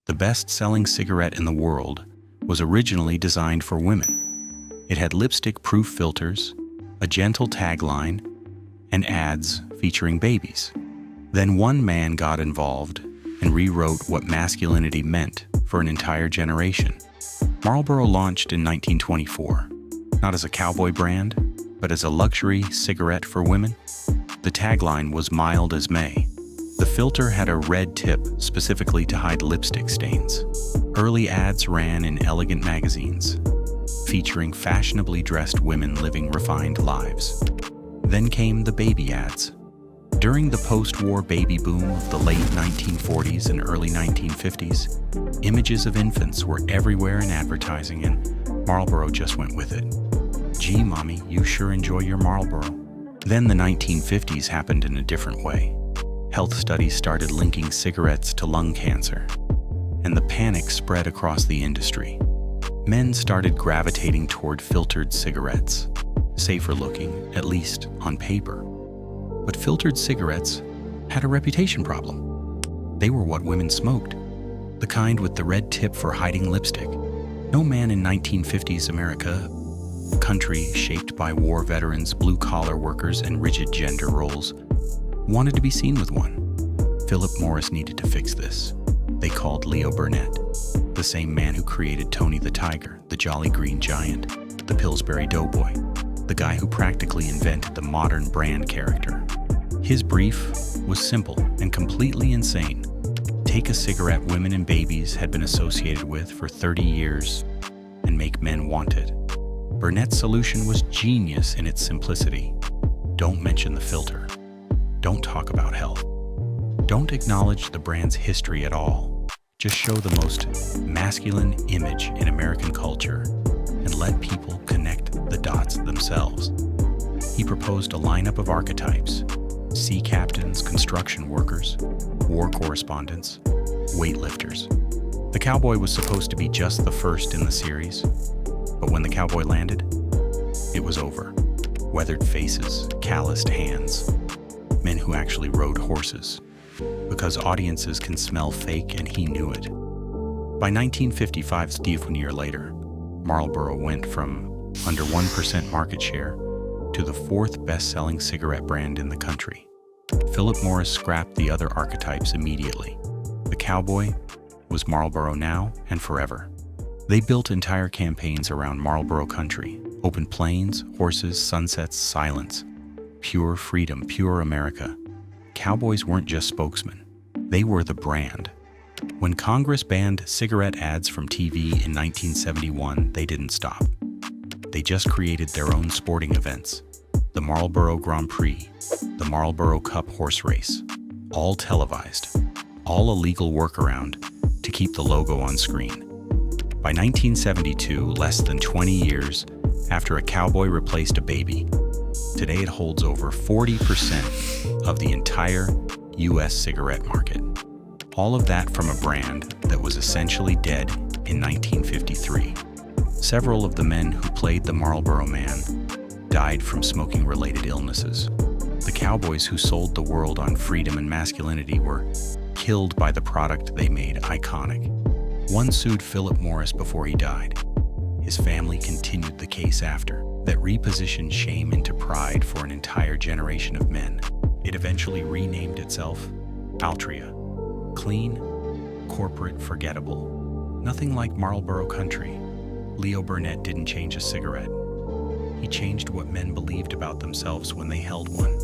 the best-selling cigarette in the world, was originally designed for women. It had lipstick-proof filters, a gentle tagline, and ads featuring babies. Then one man got involved and rewrote what masculinity meant for an entire generation. Marlboro launched in 1924, not as a cowboy brand, but as a luxury cigarette for women. The tagline was mild as May. The filter had a red tip specifically to hide lipstick stains. Early ads ran in elegant magazines, featuring fashionably dressed women living refined lives. Then came the baby ads. During the post-war baby boom of the late 1940s and early 1950s, images of infants were everywhere in advertising, and Marlboro just went with it. Gee, mommy, you sure enjoy your Marlboro. Then the 1950s happened in a different way. Health studies started linking cigarettes to lung cancer, and the panic spread across the industry. Men started gravitating toward filtered cigarettes, safer looking, at least on paper. But filtered cigarettes had a reputation problem. They were what women smoked, the kind with the red tip for hiding lipstick. No man in 1950s America, a country shaped by war veterans, blue-collar workers, and rigid gender roles, wanted to be seen with one. Philip Morris needed to fix this. They called Leo Burnett, the same man who created Tony the Tiger, the Jolly Green Giant, the Pillsbury Doughboy, the guy who practically invented the modern brand character. His brief was simple and completely insane. Take a cigarette women and babies had been associated with for 30 years and make men want it. Burnett's solution was genius in its simplicity. Don't mention the filter. Don't talk about health. Don't acknowledge the brand's history at all. Just show the most masculine image in American culture and let people connect the dots themselves. He proposed a lineup of archetypes: sea captains, construction workers, war correspondents, weightlifters. The cowboy was supposed to be just the first in the series, but when the cowboy landed, it was over. Weathered faces, calloused hands, men who actually rode horses, because audiences can smell fake, and he knew it. By 1955, a year later, Marlboro went from under 1% market share to the fourth best-selling cigarette brand in the country. Philip Morris scrapped the other archetypes immediately. The cowboy was Marlboro now and forever. They built entire campaigns around Marlboro country: open plains, horses, sunsets, silence. Pure freedom, pure America. Cowboys weren't just spokesmen. They were the brand. When Congress banned cigarette ads from TV in 1971, they didn't stop. They just created their own sporting events: the Marlboro Grand Prix, the Marlboro Cup horse race, all televised, all a legal workaround to keep the logo on screen. By 1972, less than 20 years after a cowboy replaced a baby, today it holds over 40% of the entire U.S. cigarette market. All of that from a brand that was essentially dead in 1953. Several of the men who played the Marlboro Man died from smoking-related illnesses. The cowboys who sold the world on freedom and masculinity were killed by the product they made iconic. One sued Philip Morris before he died. His family continued the case after, that repositioned shame into pride for an entire generation of men. It eventually renamed itself Altria. Clean, corporate, forgettable. Nothing like Marlboro Country. Leo Burnett didn't change a cigarette. He changed what men believed about themselves when they held one.